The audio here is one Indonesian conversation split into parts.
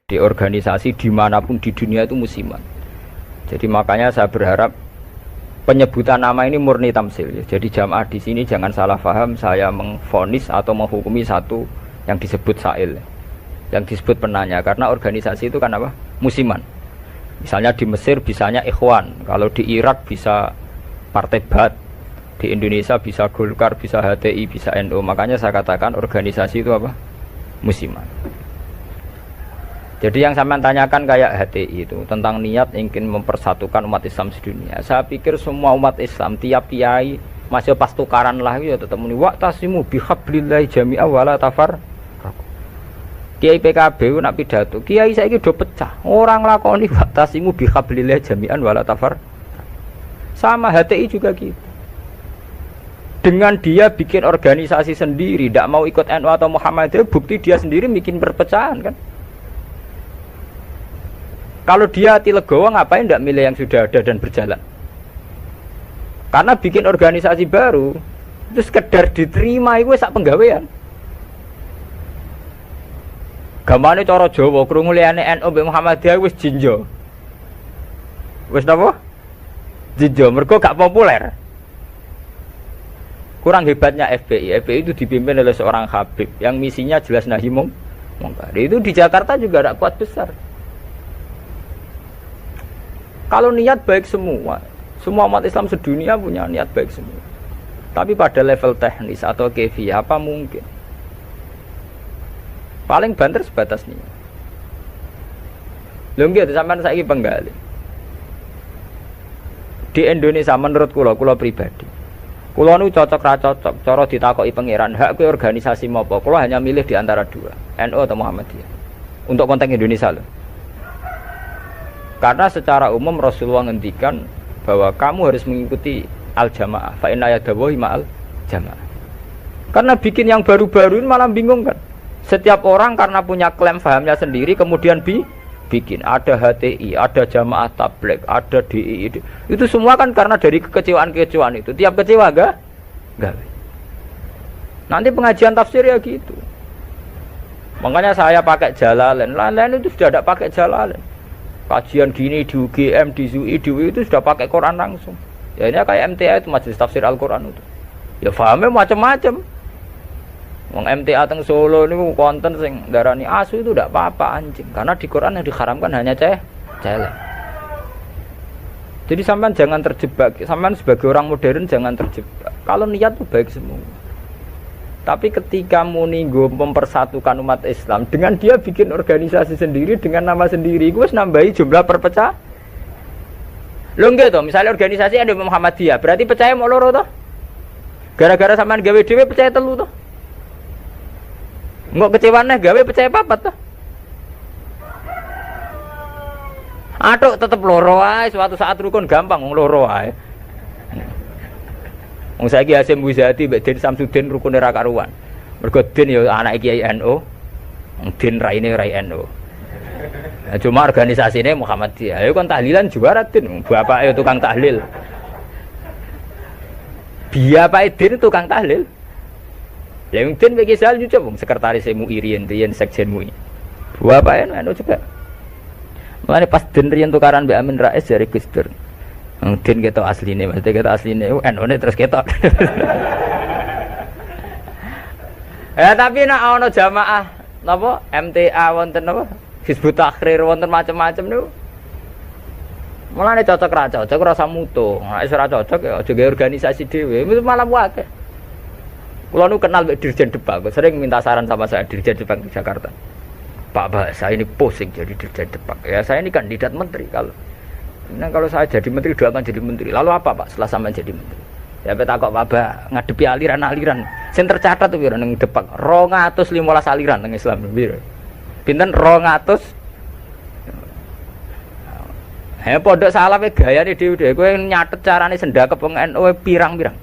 Di organisasi dimanapun di dunia itu musiman. Jadi makanya saya berharap penyebutan nama ini murni tamsil. Jadi jamaah di sini jangan salah paham saya mengvonis atau menghukumi satu yang disebut sa'il, yang disebut penanya. Karena organisasi itu kan apa? Musiman. Misalnya di Mesir bisanya Ikhwan, kalau di Irak bisa Partai Ba'ath, di Indonesia bisa Golkar, bisa HTI, bisa NU. Makanya saya katakan organisasi itu apa? Musiman. Jadi yang saya tanyakan kayak HTI itu tentang niat ingin mempersatukan umat Islam sedunia. Saya pikir semua umat Islam tiap kiai masih pas tukaran lah ya tetap muni wa'tasimu bihablillahi jami'a wala tafar. Kiai PKB nak pidato, kiai saiki do pecah. Orang lakoni wa'tasimu bihablillahi jami'an wala tafar. Sama HTI juga gitu. Dengan dia bikin organisasi sendiri, tidak mau ikut NU atau Muhammadiyah, bukti dia sendiri bikin perpecahan kan. Kalau dia hati legowo ngapain tidak milih yang sudah ada dan berjalan? Karena bikin organisasi baru itu sekedar diterima itu sak penggawean. Gamane cara Jawa krungu liyane NU mbek Muhammadiyah wis jinjo. Wis napa? Jinjo mergo gak populer. Kurang hebatnya FPI. FPI itu dipimpin oleh seorang Habib yang misinya jelas nahi mungkar. Itu di Jakarta juga ada kuat besar. Kalau niat baik semua umat Islam sedunia punya niat baik semua. Tapi pada level teknis atau kefiyah apa mungkin? Paling banter sebatas niat. Lho nggih sampean saiki penggali. Di Indonesia menurut kula pribadi. Kula nu cocok ra cocok, cara ditakoki pangeran, hak kowe organisasi mopo? Kula hanya milih di antara dua, NU atau Muhammadiyah. Untuk konteks Indonesia loh. Karena secara umum Rasulullah ngendikan bahwa kamu harus mengikuti al-jamaah. Fa inna yadawahi ma'al jamaah. Karena bikin yang baru-baru ini malah bingung kan. Setiap orang karena punya klaim fahamnya sendiri kemudian bikin. Ada HTI, ada jamaah tabligh, ada DI. Itu semua kan karena dari kekecewaan-kekecewaan itu. Tiap kecewa enggak? Nanti pengajian tafsir ya gitu. Makanya saya pakai Jalalain. Lain-lain itu sudah ada pakai Jalalain. Kajian gini di UGM, di ZUI, di UI itu sudah pakai Quran langsung. Ya ini kayak MTA itu Majelis Tafsir Al-Quran itu. Ya fahamnya macam-macam. Wong MTA teng Solo ini konten sing darani asu itu tidak apa-apa anjing. Karena di Quran yang diharamkan hanya celeng. Jadi sampean jangan terjebak. Sampean sebagai orang modern jangan terjebak. Kalau niat itu baik semua. Tapi ketika muninggo mempersatukan umat Islam dengan dia bikin organisasi sendiri dengan nama sendiri, gue nambahi jumlah perpecah. Lo enggak toh, misalnya organisasi ada Muhammadiyah, berarti percaya mau loro toh? Gara-gara sampean gawe dhewe percaya telu toh? Enggak kecewane gawe percaya papat toh? Aduh tetep loro ae, suatu saat rukun gampang wong loro ae. Wong saiki Hasyim Muzadi mbek Den Samsudin rukune ra karuan. Mergo Den ya anake Kiai NU, Den raine rai NU. Nah, cuma organisasine Muhammadiyah. Ayo kon tahlilan juara Den, bapake tukang tahlil. Bapake Den tukang tahlil. Lah wong Den iki sal nyucup wong sekretaris MUI riyen sekjen MUI. Bapake NU juga. Mulane pas Den riyen tukaran mbek Amin Rais dari Gus Dur. Din ketok asline, mesti ketok asline NU-ne terus ketok. Ya tapi nek ana jamaah napa MTA wonten napa Hizbut Tahrir wonten macam-macam niku. Mulane cocok ra cocok ora usah mutu. Nek ora cocok ya aja gawe organisasi dhewe, itu malah wae. Kula nu kenal Mbak Dirjen Depak, sering minta saran sama saya Dirjen Depak di Jakarta. Pak, saya ini pusing jadi Dirjen Depak. Ya saya ini kandidat menteri kalau saya jadi menteri doakan jadi menteri. Lalu apa Pak setelah sampai jadi menteri? Ya peta kok Pak ngadepi aliran-aliran. Sing tercatat tuh piro ning Depak 215 aliran teng Islam piro. Pinten 200. Pondok salafe gayane dhewe-dhewe kowe nyatet carane sendakep wong NU pirang-pirang.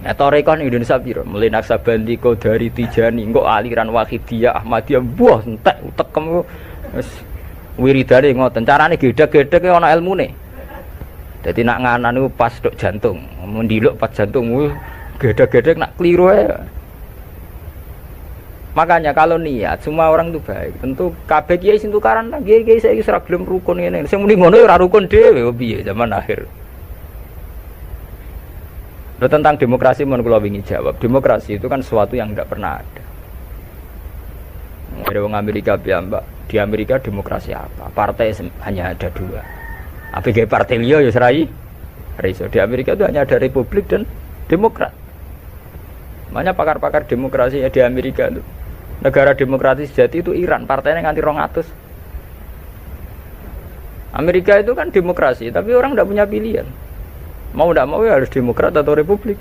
Ya toreko ning Indonesia piro? Mulai Naksabandi, Qadari, Tijani, engko aliran Wahidiyah, Ahmadiyah, buah entek utekem wis wiridane ngoten carane gedhe-gedhe ana ilmune. Dadi nak nganan niku pas tok jantung, mendiluk pas jantung gedhe-gedhe nak kliru ae. Makanya kalau niat semua orang itu baik. Tentu kabeh kiai sing tukaran nang kiai saiki ora gelem rukun ngene. Sing muni ngono ora rukun dhewe piye zaman akhir. Tentang demokrasi mohon kula wingi jawab. Demokrasi itu kan sesuatu yang tidak pernah ada. Ada orang Amerika piyambak. Di Amerika demokrasi apa? Partai hanya ada 2. Apa kayak partai liya ya serai? Riso. Di Amerika itu hanya ada Republik dan Demokrat. Makanya pakar-pakar demokrasi ya di Amerika itu. Negara demokratis sejati itu Iran, partainya nganti 200. Amerika itu kan demokrasi, tapi orang tidak punya pilihan. Mau tidak mau ya harus Demokrat atau Republik.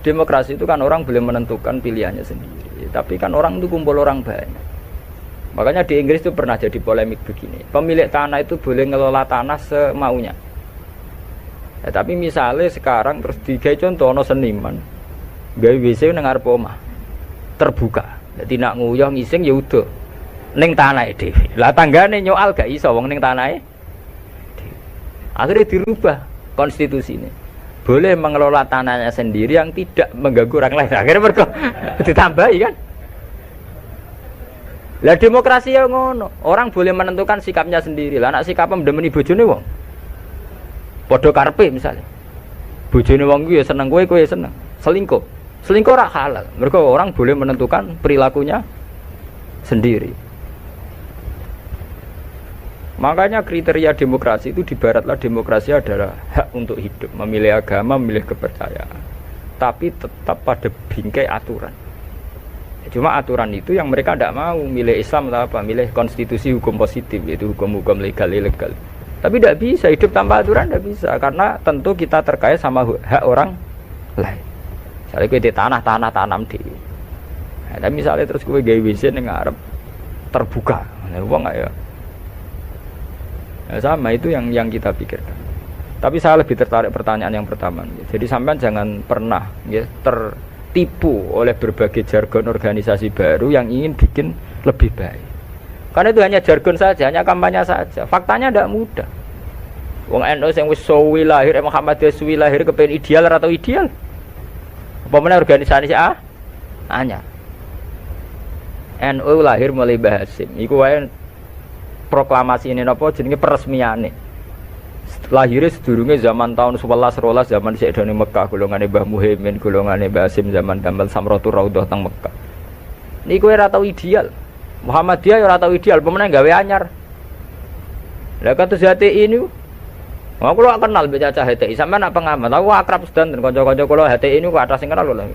Demokrasi itu kan orang boleh menentukan pilihannya sendiri, tapi kan orang itu kumpul orang banyak. Makanya di Inggris itu pernah jadi polemik begini, pemilik tanah itu boleh ngelola tanah semaunya. Ya, tapi misalnya sekarang terus digawe contoh ono seniman gawe WC nang arep omah terbuka, jadi nak nguyah ngising ya udah ning tanahe dhewe. Lah tanggane nyoal gak iso wong ning tanahe dhewe. Akhirnya dirubah konstitusi ini. Boleh mengelola tanahnya sendiri yang tidak mengganggu orang lain. Akhirnya mereka ditambahi kan. Lah demokrasi ya ngono. Orang boleh menentukan sikapnya sendiri. Lah nek sikapnya mendemeni bojone wong. Padha karepe misalnya. Bojone wong kuwi ya seneng kowe ya seneng. Selingkuh. Selingkuh ora halal. Mereka orang boleh menentukan perilakunya sendiri. Makanya kriteria demokrasi itu di baratlah demokrasi adalah hak untuk hidup, memilih agama, memilih kepercayaan. Tapi tetap pada bingkai aturan. Cuma aturan itu yang mereka tidak mau, milih Islam atau apa, milih konstitusi hukum positif, yaitu hukum-hukum legal, ilegal. Tapi tidak bisa, hidup tanpa aturan tidak bisa, karena tentu kita terkait sama hak orang lain. Misalnya gue di tanah tanam di. Nah, tapi misalnya terus gue gawe WC yang ngarep terbuka, uang nggak ya? Nah, sama itu yang kita pikirkan. Tapi saya lebih tertarik pertanyaan yang pertama. Jadi sampean jangan pernah ya, tertipu oleh berbagai jargon organisasi baru yang ingin bikin lebih baik. Karena itu hanya jargon saja, hanya kampanye saja. Faktanya tidak mudah. Wong NU sing wis suwi lahir, Muhammadiyah suwi lahir kepen ideal atau ideal? Apa meneh organisasi hanya NU lahir mulai Mbah Hasyim. Iku wae proklamasi ini napa jenenge peresmiane. Lahirnya sedurunge zaman tahun 11 12 zaman Sayyidina Mekah, golongane Mbah Muhaimin, golongane Mbah Hasyim zaman damel Samratul Raudhah teng Mekah. Niku ora tau ideal. Muhammadiyah ora tau ideal, pemenang gawe anyar. Lah kados HTI ini aku lho kenal mbek Cacah HTI, sampean nak pengamat. Aku akrab sedanten kanca-kanca kula HTI niku atas sing kenal lho.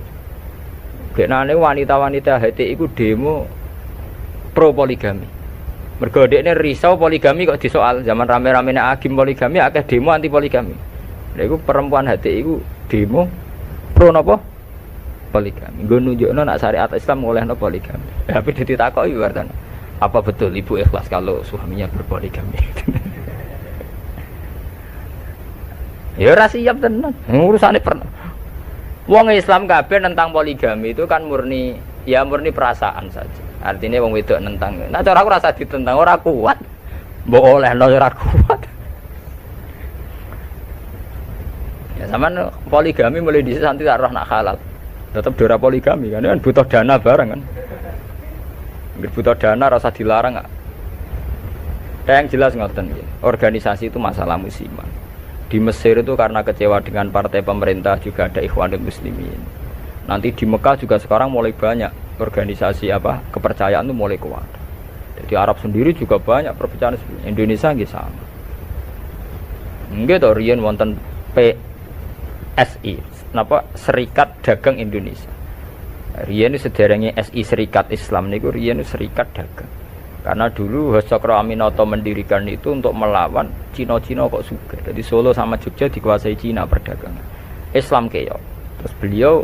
Genane wanita-wanita HTI iku demo pro poligami. Mergo dekne risau poligami kok disoal zaman rame-ramene agim poligami akeh demo anti poligami. Lha iku perempuan HTI iku demo pro napa? Poligami. Nggo nunjukno nek syariat Islam ngolehno poligami. Tapi ditakoki wartane. Apa betul ibu ikhlas kalau suaminya berpoligami? Ya ora siap tenan. Urusane pernah. Wong Islam kabeh tentang poligami itu kan murni perasaan saja. Artinya wong wedok nentang. Nah cara aku rasa ditentang ora kuat. Mbok olehno ora kuat. Ya sampean poligami mulai dhisik santi tak roh nak halal. Tetap dora poligami kan butuh dana bareng kan. Butuh dana rasa dilarang enggak. Yang jelas ngoten nggih. Organisasi itu masalah musiman. Di Mesir itu karena kecewa dengan partai pemerintah juga ada Ikhwanul Muslimin. Nanti di Mekah juga sekarang mulai banyak organisasi kepercayaan itu mulai kuat. Jadi Arab sendiri juga banyak perpecahan. Indonesia nggih sama. Nggih to riyen wonten PSI, Serikat Dagang Indonesia. Riyen sederenge SI Serikat Islam niku riyen serikat dagang. Karena dulu Hasakro Aminoto mendirikan itu untuk melawan Cina-Cina kok sugih. Jadi Solo sama Jogja dikuasai Cina perdagangan. Islam keok. Terus beliau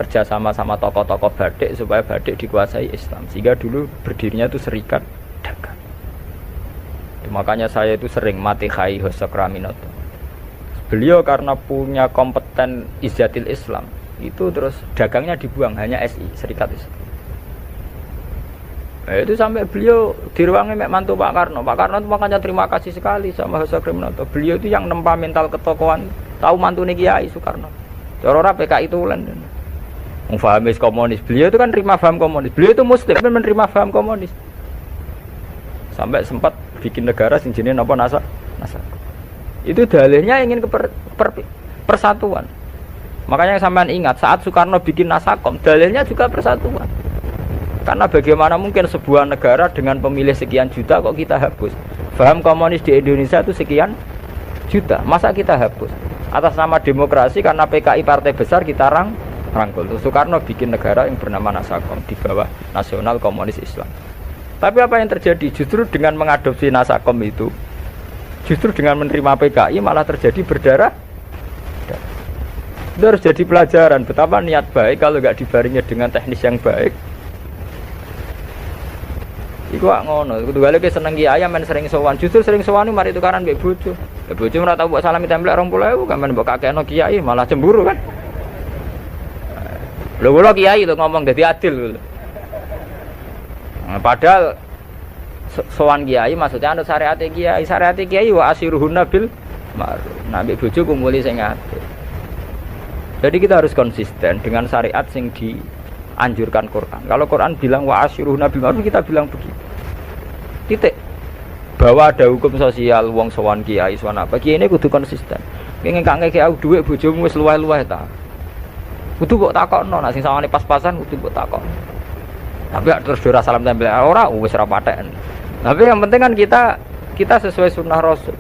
kerjasama sama tokoh-tokoh batik supaya batik dikuasai Islam. Sehingga dulu berdirinya itu serikat dagang. Makanya saya itu sering mati khai Hasakro Aminoto. Beliau karena punya kompeten Izzatil Islam, itu terus dagangnya dibuang, hanya SI, Serikat Islam. Itu sampai beliau diruangi mek mantu Pak Karno. Pak Karno itu makanya terima kasih sekali sama Hasakro Aminoto. Beliau itu yang nempa mental ketokohan, tahu mantune Kiai Soekarno. Cara ora PKI tulen. Fahamis komunis. Beliau itu kan terima paham komunis. Beliau itu muslim tapi menerima paham komunis. Sampai sempat bikin negara sing jenenge napa Nasakom. Itu dalilnya ingin ke persatuan. Makanya sampean ingat saat Soekarno bikin Nasakom, dalilnya juga persatuan. Karena bagaimana mungkin sebuah negara dengan pemilih sekian juta kok kita hapus? Paham komunis di Indonesia itu sekian juta. Masa kita hapus? Atas nama demokrasi karena PKI partai besar kita rangkul. Soekarno bikin negara yang bernama Nasakom di bawah Nasional Komunis Islam. Tapi apa yang terjadi? Justru dengan mengadopsi Nasakom itu, justru dengan menerima PKI malah terjadi berdarah. Itu harus jadi pelajaran betapa niat baik kalau nggak dibaringnya dengan teknis yang baik. Iku ngono, kudu gale ke seneng kiai men sering sowan. Justru sering sowan mari tukaran mbek bojo. Ya bojo ora tau mbok salami templek 20.000, kan men mbok kakekno kiai malah cemburu kan. Lho kula kiai lho ngomong dadi adil lho. Padahal sowan kiai maksudnya anut syariat kiai wa asiruhunna bil ma'ruf. Nah mbek bojo kumpuli sing apik. Jadi kita harus konsisten dengan syariat sing dianjurkan Quran. Kalau Quran bilang wa asiruhunna bil ma'ruf, kita bilang begitu. Titik. Bahwa ada hukum sosial wong sowan kiai sowan apa. Kiai ini kudu konsisten. Pengen kangge kiai dhuwit bojomu wis luweh-luweh ta. Kudu mbok takokno nek sing sawane pas-pasan kudu mbok takokno. Tapi terus ora salam tempel ora wis ora paten. Tapi yang penting kan kita sesuai sunnah Rasul.